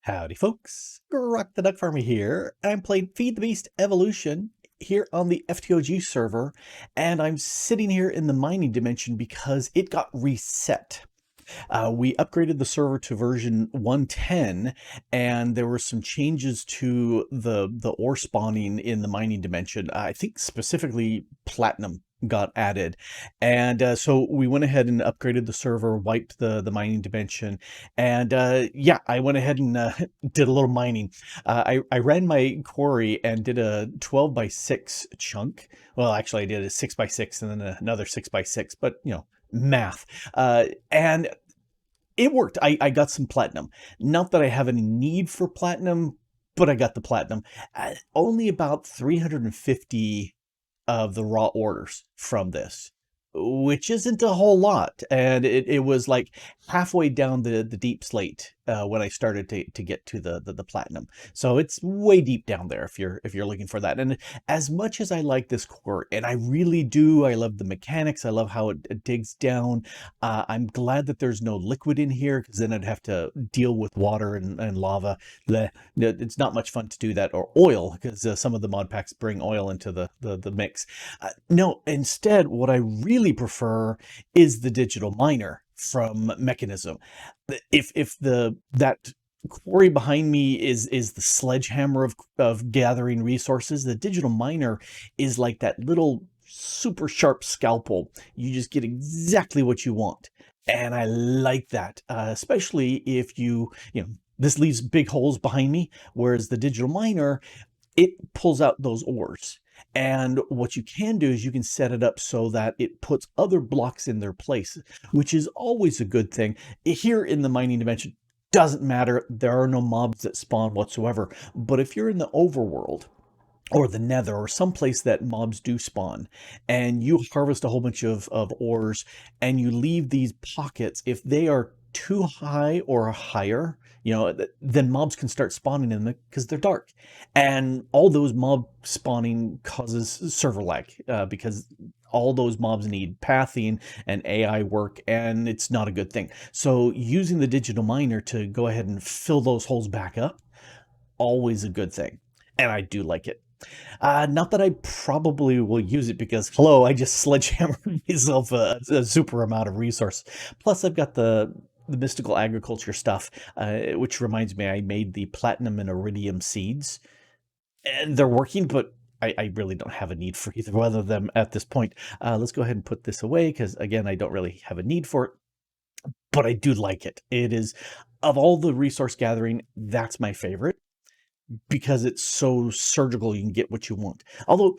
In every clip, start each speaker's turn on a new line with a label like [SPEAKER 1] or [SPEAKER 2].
[SPEAKER 1] Howdy folks, Grok the DuckFarmer here. I'm playing Feed the Beast Evolution here on the FTOG server, and I'm sitting here in the mining dimension because it got reset. We upgraded the server to version 110, and there were some changes to the ore spawning in the mining dimension. I think specifically platinum got added, and so we went ahead and upgraded the server, wiped the mining dimension, and yeah, I went ahead and did a little mining. I ran my quarry and did a 12 by 6 chunk. Well, actually I did a 6 by 6 and then another 6 by 6, but you know, math. And it worked. I got some platinum. Not that I have any need for platinum, but I got the platinum. Only about 350 of the raw orders from this, which isn't a whole lot. And it was like halfway down the deep slate when I started to get to the platinum. So it's way deep down there if you're looking for that. And as much as I like this core, and I really do, I love the mechanics, I love how it digs down. I'm glad that there's no liquid in here, because then I'd have to deal with water and lava. Bleh. It's not much fun to do that, or oil, because some of the mod packs bring oil into the mix. No, instead, what I really prefer is the digital miner from Mekanism. If that quarry behind me is the sledgehammer of gathering resources, the digital miner is like that little super sharp scalpel. You just get exactly what you want, and I like that, especially if you know, this leaves big holes behind me, whereas the digital miner, it pulls out those ores. And what you can do is you can set it up so that it puts other blocks in their place, which is always a good thing. Here in the mining dimension, doesn't matter. There are no mobs that spawn whatsoever. But if you're in the overworld, or the nether, or someplace that mobs do spawn, and you harvest a whole bunch of ores, and you leave these pockets, if they are too high or higher, you know, then mobs can start spawning in them because they're dark. And all those mob spawning causes server lag, because all those mobs need pathing and AI work, and it's not a good thing. So using the digital miner to go ahead and fill those holes back up, always a good thing. And I do like it. Not that I probably will use it, because, hello, I just sledgehammered myself a super amount of resource. Plus, I've got the mystical agriculture stuff, which reminds me, I made the platinum and iridium seeds. And they're working, but I really don't have a need for either one of them at this point. Let's go ahead and put this away, because, again, I don't really have a need for it. But I do like it. It is, of all the resource gathering, that's my favorite, because it's so surgical. You can get what you want. Although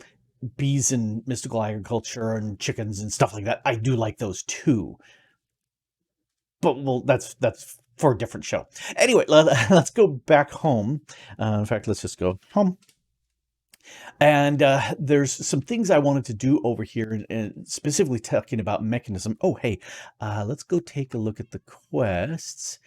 [SPEAKER 1] bees and mystical agriculture and chickens and stuff like that, I do like those too. But well, that's for a different show. Anyway, let's go back home. In fact, let's just go home. And there's some things I wanted to do over here, and specifically talking about Mekanism. Oh, hey, let's go take a look at the quests.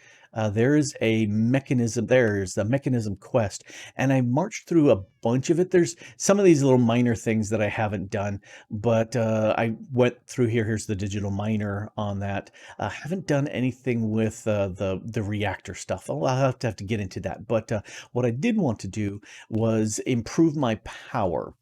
[SPEAKER 1] There's a mechanism, there's the Mekanism quest, and I marched through a bunch of it. There's some of these little minor things that I haven't done, but I went through here. Here's the digital miner on that. I haven't done anything with the reactor stuff. I'll have to get into that. But what I did want to do was improve my power.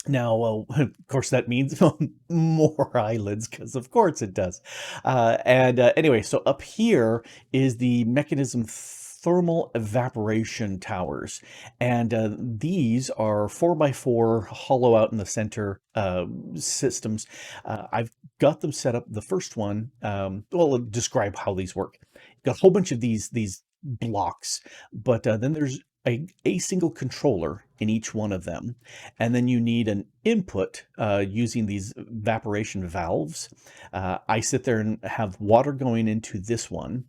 [SPEAKER 1] Now, well, of course, that means more islands, because of course it does. Anyway, so up here is the Mekanism thermal evaporation towers. And these are 4x4 hollow out in the center systems. I've got them set up. The first one, well, I'll describe how these work. You've got a whole bunch of these blocks, but then there's a single controller in each one of them. And then you need an input using these evaporation valves. I sit there and have water going into this one.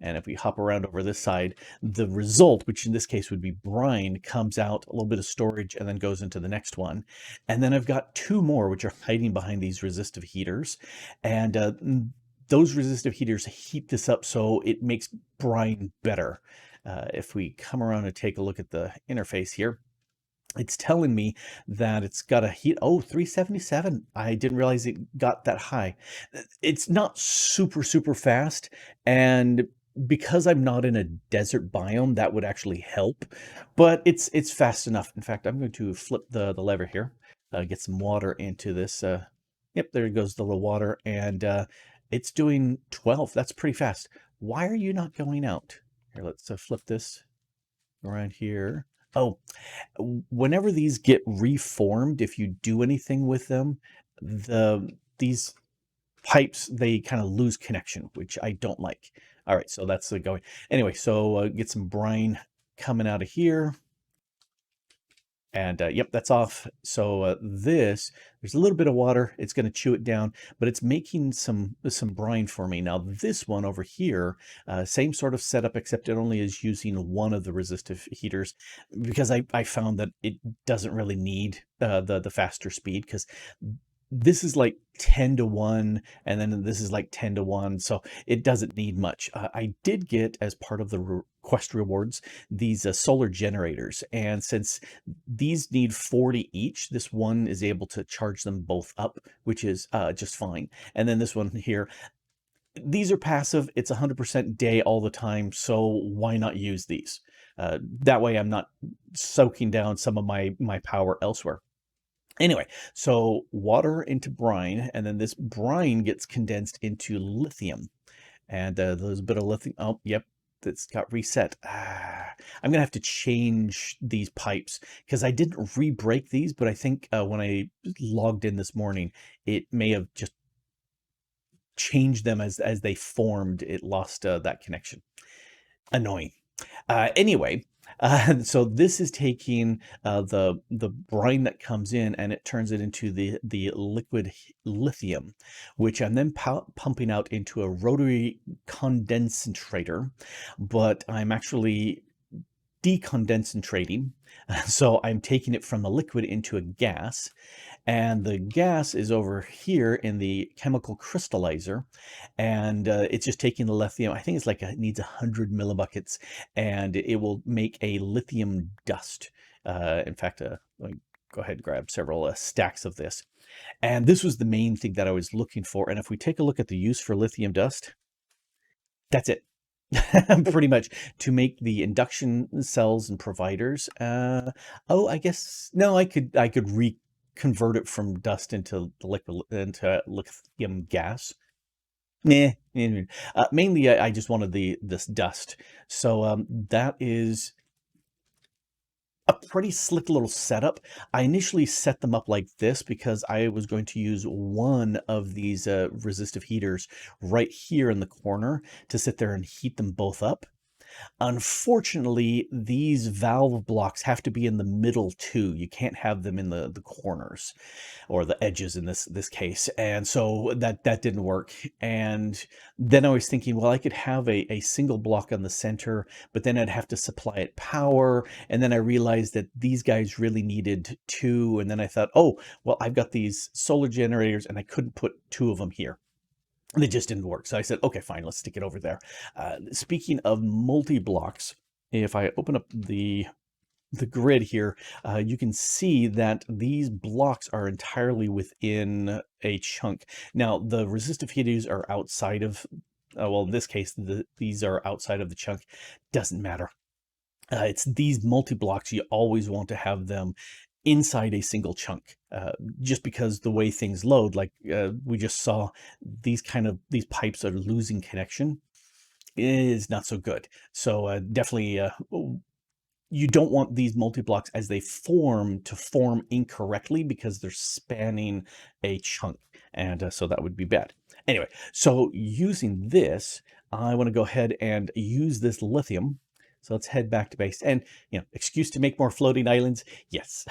[SPEAKER 1] And if we hop around over this side, the result, which in this case would be brine, comes out, a little bit of storage, and then goes into the next one. And then I've got two more, which are hiding behind these resistive heaters. And those resistive heaters heat this up so it makes brine better. If we come around and take a look at the interface here, it's telling me that it's got a heat. Oh, 377. I didn't realize it got that high. It's not super fast, and because I'm not in a desert biome, that would actually help, but it's fast enough. In fact, I'm going to flip the lever here, get some water into this. Yep, there goes the little water, and it's doing 12. That's pretty fast. Why are you not going out? Here, let's flip this around here. Oh, whenever these get reformed, if you do anything with them, these pipes, they kind of lose connection, which I don't like. All right, so that's going. Anyway, so get some brine coming out of here. And yep, that's off. So there's a little bit of water. It's going to chew it down, but it's making some brine for me. Now this one over here, same sort of setup, except it only is using one of the resistive heaters, because I found that it doesn't really need the faster speed, because this is like 10 to 1, and then this is like 10 to 1, so it doesn't need much. I did get, as part of the quest rewards, these solar generators, and since these need 40 each, this one is able to charge them both up, which is just fine. And then this one here, these are passive. It's 100% day all the time, so why not use these? That way I'm not soaking down some of my power elsewhere. Anyway, so water into brine, and then this brine gets condensed into lithium. And there's a bit of lithium. Oh, yep, that's got reset. I'm going to have to change these pipes, because I didn't re-break these, but I think when I logged in this morning, it may have just changed them as they formed. It lost that connection. Annoying. Anyway, so this is taking the brine that comes in, and it turns it into the liquid lithium, which I'm then pumping out into a rotary condensator, but I'm actually decondensating. So I'm taking it from a liquid into a gas, and the gas is over here in the chemical crystallizer, and it's just taking the lithium. I think it's like it needs 100 millibuckets, and it will make a lithium dust. In fact, let me go ahead and grab several stacks of this. And this was the main thing that I was looking for. And if we take a look at the use for lithium dust, that's it. Pretty much to make the induction cells and providers. Oh, I guess no, I could convert it from dust into lithium gas. Nah, mainly I just wanted this dust. So that is a pretty slick little setup. I initially set them up like this because I was going to use one of these resistive heaters right here in the corner to sit there and heat them both up. Unfortunately, these valve blocks have to be in the middle too. You can't have them in the corners or the edges in this case. And so that didn't work. And then I was thinking, well, I could have a single block on the center, but then I'd have to supply it power. And then I realized that these guys really needed two. And then I thought, oh, well, I've got these solar generators and I couldn't put two of them here. And it just didn't work. So I said, okay, fine, let's stick it over there. Speaking of multi-blocks, if I open up the grid here, you can see that these blocks are entirely within a chunk. Now, the resistive heaters are outside of, well, in this case, these are outside of the chunk. Doesn't matter. It's these multi-blocks, you always want to have them inside a single chunk, just because the way things load, like we just saw, these pipes are losing connection, is not so good. So definitely you don't want these multi-blocks as they form to form incorrectly, because they're spanning a chunk, and so that would be bad. Anyway, so using this, I want to go ahead and use this lithium. So let's head back to base. And, excuse to make more floating islands? Yes,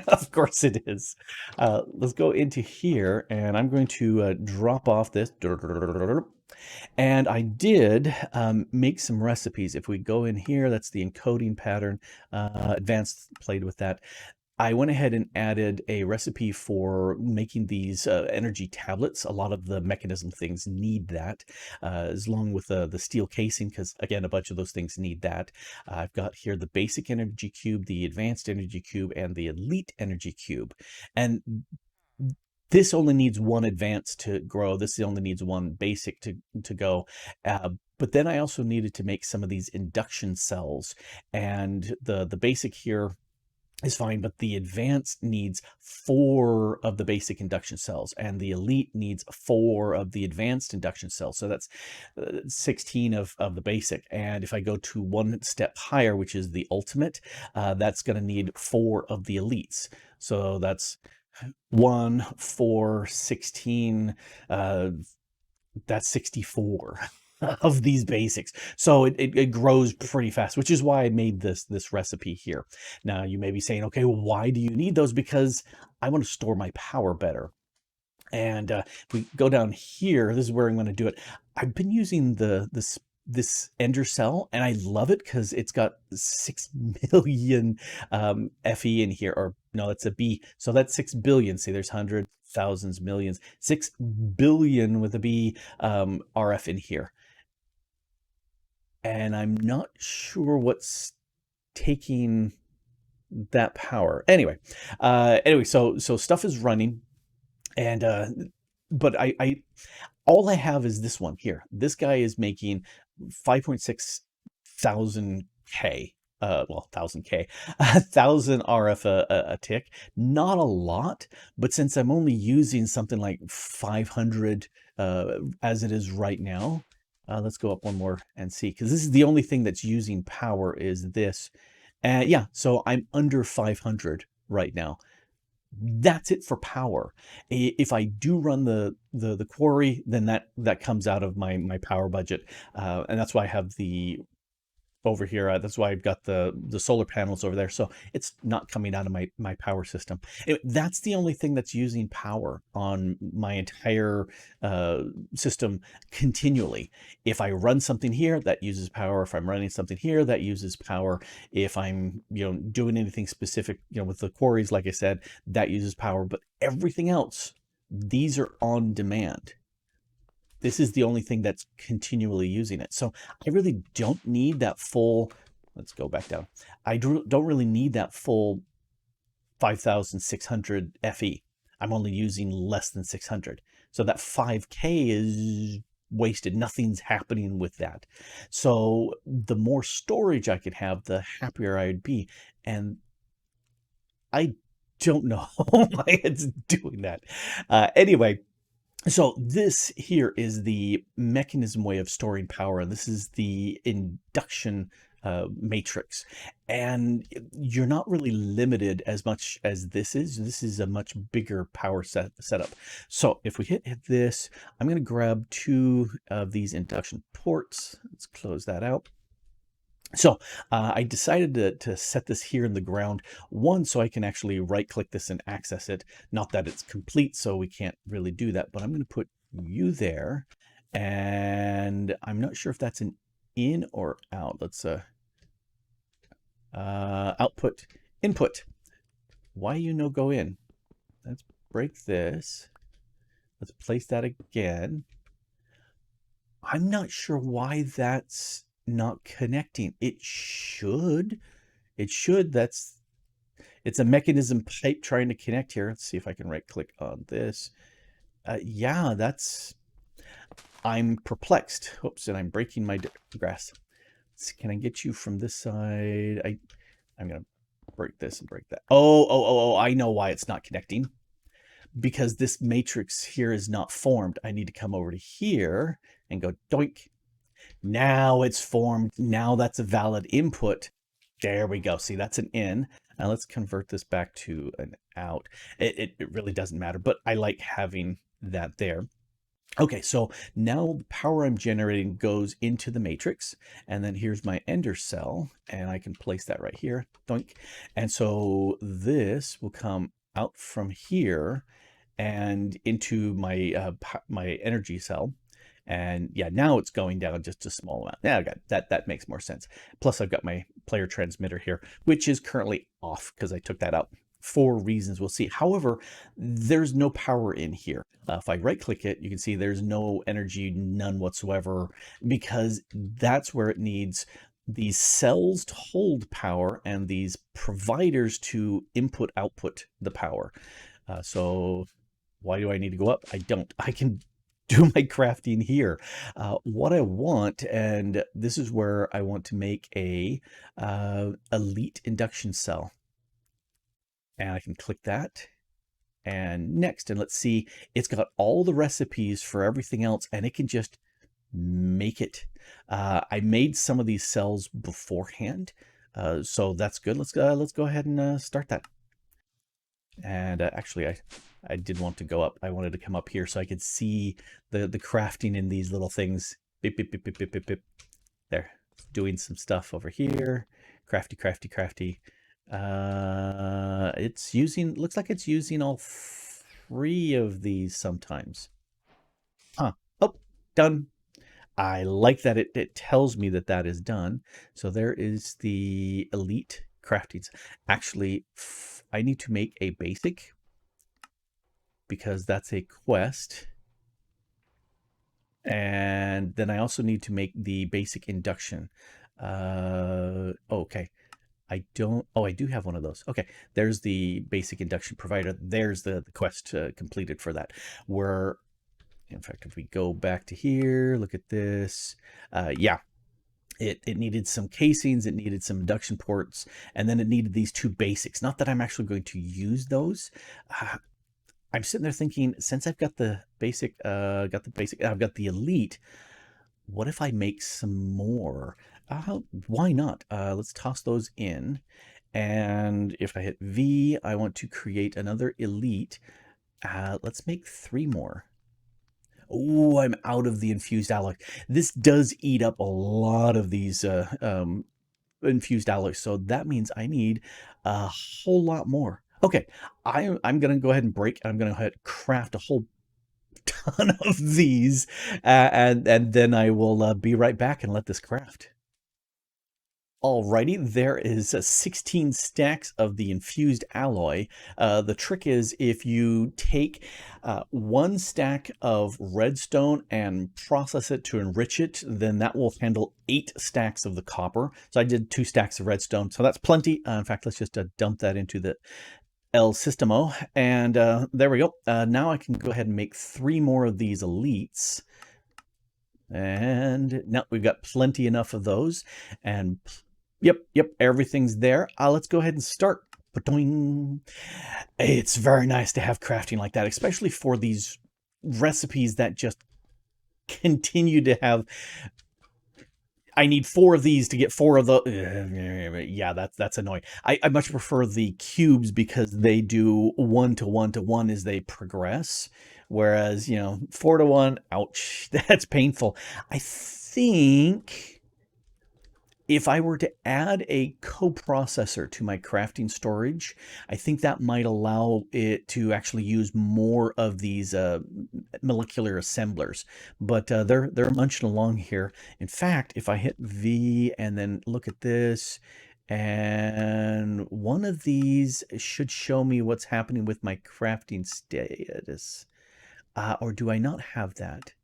[SPEAKER 1] of course it is. Let's go into here, and I'm going to drop off this. And I did make some recipes. If we go in here, that's the encoding pattern. Advanced played with that. I went ahead and added a recipe for making these energy tablets. A lot of the mechanism things need that, along with the steel casing, because again, a bunch of those things need that. I've got here the basic energy cube, the advanced energy cube, and the elite energy cube. And this only needs one advanced to grow. This only needs one basic to go. But then I also needed to make some of these induction cells, and the basic here is fine, but the advanced needs 4 of the basic induction cells, and the elite needs 4 of the advanced induction cells. So that's 16 of the basic. And if I go to one step higher, which is the ultimate, that's going to need 4 of the elites. So that's 1, 4, 16, that's 64 of these basics. So it grows pretty fast, which is why I made this recipe here. Now you may be saying, okay, well, why do you need those? Because I want to store my power better. And if we go down here, this is where I'm going to do it. I've been using this ender cell, and I love it because it's got 6 million FE in here, or no, it's a B. So that's 6 billion. See, there's hundreds, thousands, millions, 6 billion with a B RF in here. And I'm not sure what's taking that power. Anyway, so stuff is running, and but I all I have is this one here. This guy is making 5.6 thousand K. Well, 1000K, 1000 RF a tick. Not a lot, but since I'm only using something like 500 as it is right now, let's go up one more and see, because this is the only thing that's using power is this. Yeah, so I'm under 500 right now. That's it for power. If I do run the quarry, then that comes out of my power budget, and that's why I have the over here. That's why I've got the solar panels over there. So it's not coming out of my power system. That's the only thing that's using power on my entire system continually. If I run something here, that uses power. If I'm running something here, that uses power. If I'm doing anything specific, with the quarries, like I said, that uses power. But everything else, these are on demand. This is the only thing that's continually using it. So I really don't need that full, let's go back down. I don't really need that full 5,600 FE. I'm only using less than 600. So that 5K is wasted. Nothing's happening with that. So the more storage I could have, the happier I'd be. And I don't know why it's doing that. Anyway, so this here is the mechanism way of storing power, and this is the induction matrix. And you're not really limited as much as this is. This is a much bigger power setup. So if we hit this, I'm going to grab 2 of these induction ports. Let's close that out. So I decided to set this here in the ground, one, so I can actually right click this and access it. Not that it's complete, so we can't really do that, but I'm going to put you there, and I'm not sure if that's an in or out. Let's output, input. Why you no go in? Let's break this. Let's place that again. I'm not sure why that's not connecting. It should. It's a mechanism pipe trying to connect here. Let's see if I can right click on this. Yeah, I'm perplexed. Oops, and I'm breaking my grass. Can I get you from this side? I'm gonna break this and break that. Oh, I know why it's not connecting. Because this matrix here is not formed. I need to come over to here and go doink. Now it's formed. Now that's a valid input. There we go. See, that's an in. Now let's convert this back to an out. It really doesn't matter, but I like having that there. Okay, so now the power I'm generating goes into the matrix, and then here's my ender cell, and I can place that right here, doink. And so this will come out from here and into my my energy cell. And yeah, now it's going down just a small amount. Yeah, okay, that makes more sense. Plus I've got my player transmitter here, which is currently off because I took that out for reasons we'll see. However, there's no power in here. If I right click it, you can see there's no energy, none whatsoever, because that's where it needs these cells to hold power and these providers to input output the power. So why do I need to go up? I don't. I can do my crafting here. What I want, and this is where I want to make a elite induction cell. And I can click that and next, and let's see, it's got all the recipes for everything else, and it can just make it. I made some of these cells beforehand, so that's good. Let's go ahead and start that. And actually, I did want to go up. I wanted to come up here so I could see the crafting in these little things. Beep, beep, beep, beep, beep, beep, beep. There, doing some stuff over here. Crafty, crafty, crafty. It's using, looks like it's using all 3 of these sometimes. Huh. Oh, done. I like that it tells me that that is done. So there is the elite craftings. Actually, I need to make a basic because that's a quest. And then I also need to make the basic induction. Okay. I don't, oh, I do have one of those. Okay, there's the basic induction provider. There's the quest completed for that. Where, in fact, if we go back to here, look at this. Yeah, it needed some casings, it needed some induction ports, and then it needed these 2 basics. Not that I'm actually going to use those. I'm sitting there thinking, since I've got the basic, I've got the elite, what if I make some more? Why not? Let's toss those in. And if I hit V, I want to create another elite. Let's make 3 more. Oh, I'm out of the infused alloy. This does eat up a lot of these infused alloys. So that means I need a whole lot more. Okay, I'm going to go ahead and break. I'm going to craft a whole ton of these, and then I will be right back and let this craft. Alrighty, there is 16 stacks of the infused alloy. The trick is if you take 1 stack of redstone and process it to enrich it, then that will handle 8 stacks of the copper. So I did 2 stacks of redstone, so that's plenty. In fact, let's just dump that into the El Sistemo, and there we go. Now I can go ahead and make 3 more of these elites. And now we've got plenty enough of those. And yep, everything's there. Let's go ahead and start. It's very nice to have crafting like that, especially for these recipes that just continue to have, I need 4 of these to get 4 of the, yeah, that's annoying. I much prefer the cubes because they do 1 to 1 to 1 as they progress. Whereas, 4 to 1, ouch, that's painful. I think if I were to add a coprocessor to my crafting storage, I think that might allow it to actually use more of these molecular assemblers. But they're munching along here. In fact, if I hit V and then look at this, and one of these should show me what's happening with my crafting status. Or do I not have that?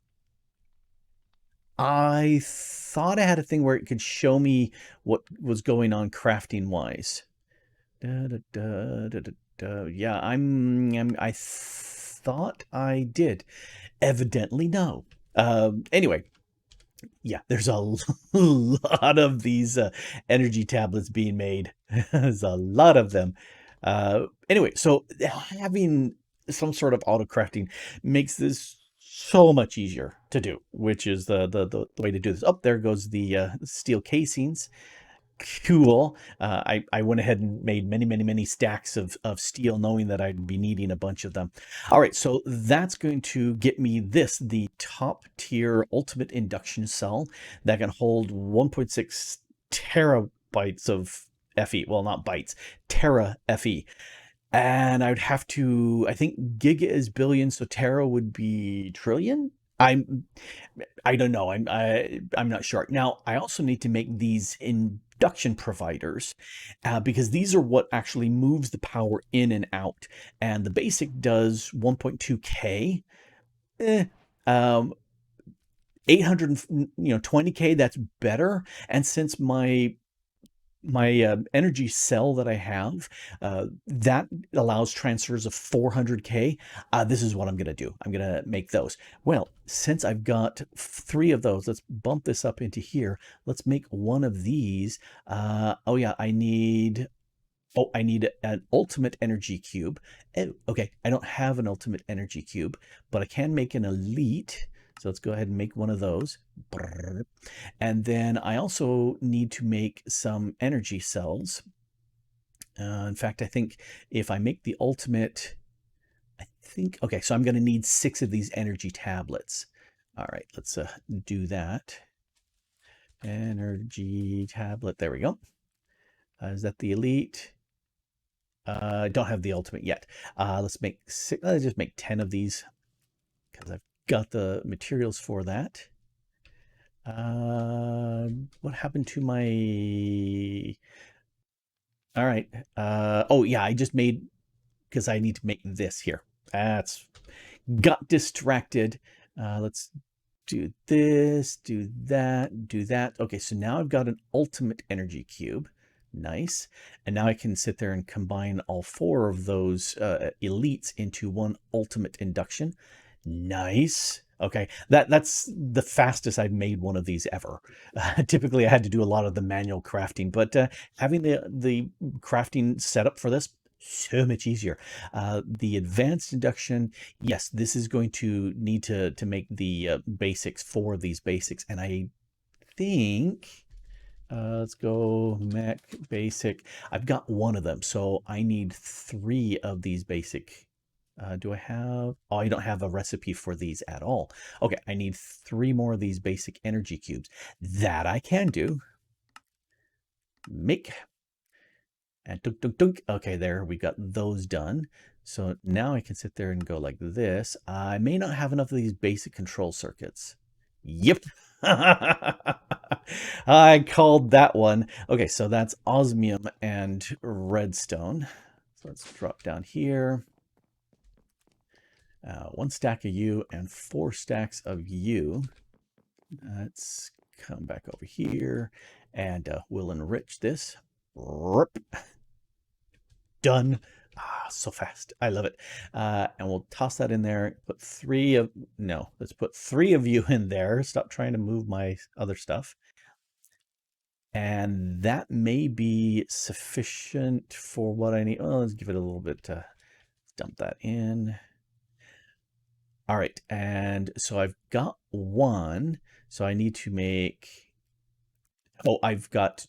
[SPEAKER 1] I thought I had a thing where it could show me what was going on crafting wise. Yeah, I thought I did. Evidently, no. Anyway, yeah, there's a lot of these energy tablets being made. There's a lot of them. Anyway, so having some sort of auto crafting makes this so much easier to do, which is the way to do this. Oh, there goes the steel casings. Cool. I went ahead and made many stacks of steel, knowing that I'd be needing a bunch of them. All right, so that's going to get me this, the top tier ultimate induction cell that can hold 1.6 terabytes of FE. Well, not bytes, tera FE. And I would have to, I think giga is billion, so tera would be trillion. I don't know. I'm not sure. Now, I also need to make these induction providers because these are what actually moves the power in and out. And the basic does 1.2K. 820K, that's better. And since my my energy cell that I have, that allows transfers of 400K. This is what I'm going to do. I'm going to make those. Well, since I've got 3 of those, let's bump this up into here. Let's make one of these. Oh yeah, I need an ultimate energy cube. Oh, okay, I don't have an ultimate energy cube, but I can make an elite. So let's go ahead and make one of those. And then I also need to make some energy cells. In fact, I think if I make the ultimate, okay, so I'm going to need 6 of these energy tablets. All right, let's do that. Energy tablet, there we go. Is that the elite? I don't have the ultimate yet. Let's just make 10 of these because I've got the materials for that. What happened to my... All right. Oh yeah, I just made, because I need to make this here. That's got distracted. Let's do this, do that, do that. Okay, so now I've got an ultimate energy cube. Nice. And now I can sit there and combine all 4 of those elites into one ultimate induction. Nice. Okay, that's the fastest I've made one of these ever. Typically, I had to do a lot of the manual crafting, but having the crafting setup for this, so much easier. The advanced induction, yes, this is going to need to make the basics for these basics, and I think... let's go mech basic. I've got one of them, so I need 3 of these basic. Do I have... Oh, I don't have a recipe for these at all. Okay, I need 3 more of these basic energy cubes. That I can do. Make. And dunk, dunk, dunk. Okay, there, we got those done. So now I can sit there and go like this. I may not have enough of these basic control circuits. Yep. I called that one. Okay, so that's osmium and redstone. So let's drop down here. 1 stack of you and 4 stacks of you. Let's come back over here and we'll enrich this. Done. So fast. I love it. And we'll toss that in there. Put 3 of... No, let's put 3 of you in there. Stop trying to move my other stuff. And that may be sufficient for what I need. Oh, let's give it a little bit. Dump that in. All right, and so I've got 1. So I need to make... Oh, I've got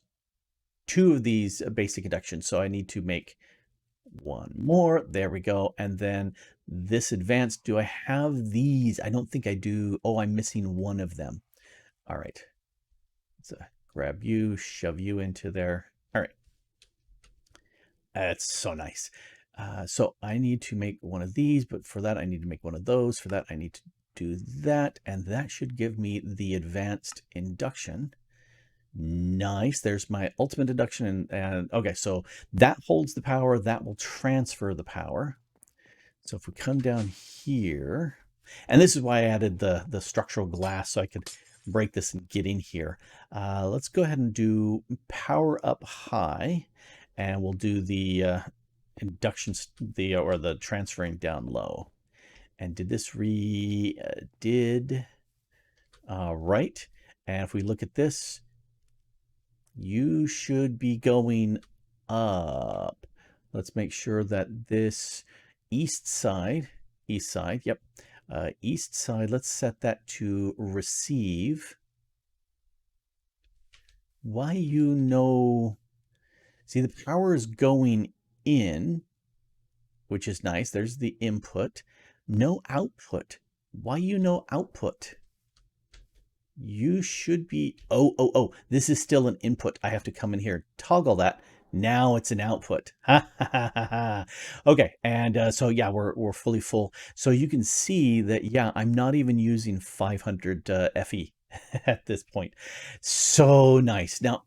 [SPEAKER 1] 2 of these basic inductions. So I need to make 1 more. There we go. And then this advanced, do I have these? I don't think I do. Oh, I'm missing 1 of them. All right. Let's grab you, shove you into there. All right. That's so nice. So I need to make 1 of these, but for that I need to make 1 of those. For that I need to do that, and that should give me the advanced induction. Nice. There's my ultimate induction, and okay, so that holds the power. That will transfer the power. So if we come down here, and this is why I added the structural glass so I could break this and get in here. Let's go ahead and do power up high, and we'll do the inductions, or the transferring down low. And did this did right. And if we look at this, you should be going up. Let's make sure that this east side, yep, east side, let's set that to receive. Why, see, the power is going in, which is nice. There's the input. No output. Why output? You should be... Oh, this is still an input. I have to come in here, toggle that. Now it's an output. Okay, and so yeah, we're fully full. So you can see that, yeah, I'm not even using 500 FE at this point. So nice. Now,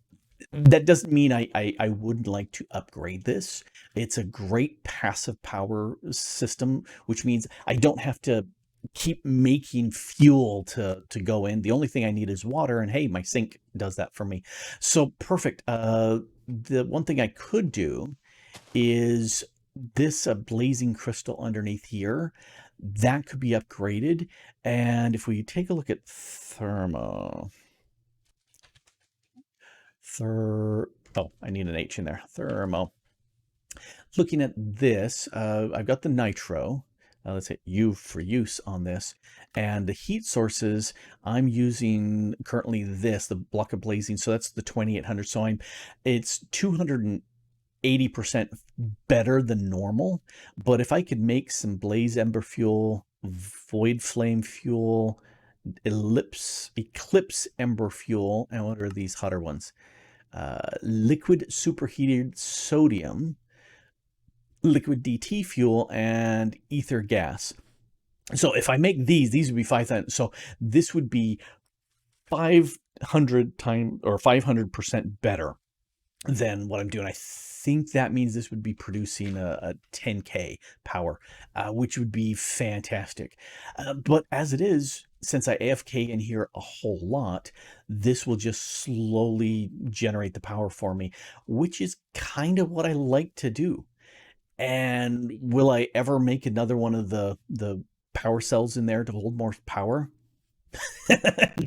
[SPEAKER 1] that doesn't mean I wouldn't like to upgrade this. It's a great passive power system, which means I don't have to keep making fuel to go in. The only thing I need is water, and hey, my sink does that for me. So perfect. the one thing I could do is this blazing crystal underneath here. That could be upgraded. And if we take a look at thermo, oh, I need an H in there. Thermo. Looking at this, I've got the nitro. Let's hit U for use on this. And the heat sources, I'm using currently this, the block of blazing. So that's the 2800. So it's 280% better than normal. But if I could make some blaze ember fuel, void flame fuel, eclipse ember fuel, and what are these hotter ones? Liquid superheated sodium, liquid DT fuel, and ether gas. So if I make these would be 5,000. So this would be 500 times or 500% better than what I'm doing. I think that means this would be producing a 10K power, which would be fantastic. But as it is, since I AFK in here a whole lot, this will just slowly generate the power for me, which is kind of what I like to do. And will I ever make another one of the power cells in there to hold more power?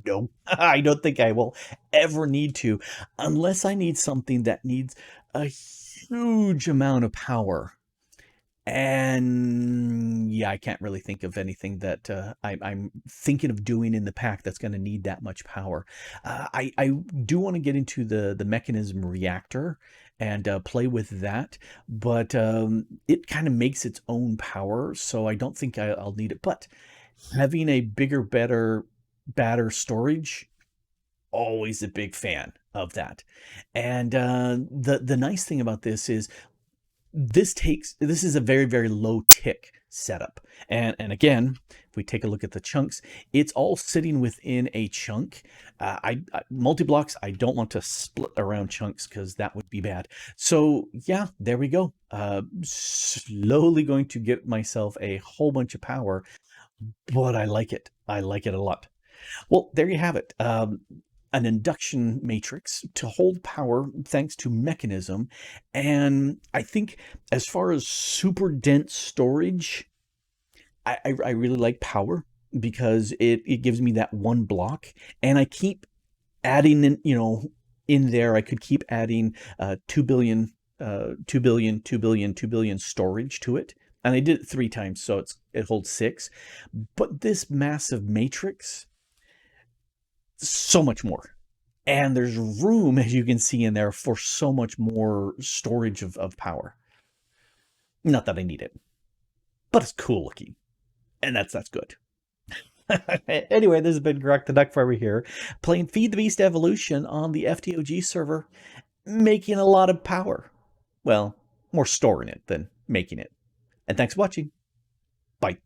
[SPEAKER 1] No, I don't think I will ever need to, unless I need something that needs a huge amount of power. And yeah, I can't really think of anything that I'm thinking of doing in the pack that's going to need that much power. I do want to get into the mechanism reactor and play with that, but it kind of makes its own power, so I don't think I'll need it. But having a bigger, badder storage, always a big fan of that. And the nice thing about this is this is a very, very low tick setup. And again, if we take a look at the chunks, it's all sitting within a chunk. Multi-blocks, I don't want to split around chunks because that would be bad. So yeah, there we go. Slowly going to get myself a whole bunch of power, but I like it. I like it a lot. Well, there you have it. An induction matrix to hold power thanks to Mekanism. And I think as far as super dense storage, I really like power because it gives me that one block, and I keep adding in, in there, I could keep adding 2 billion, 2 billion, 2 billion, 2 billion storage to it. And I did it 3 times, so it holds 6. But this massive matrix, so much more. And there's room, as you can see in there, for so much more storage of power. Not that I need it, but it's cool looking. And that's good. Anyway, this has been Grok the DuckFarmer here, playing Feed the Beast Evolution on the FTOG server, making a lot of power. Well, more storing it than making it. And thanks for watching. Bye.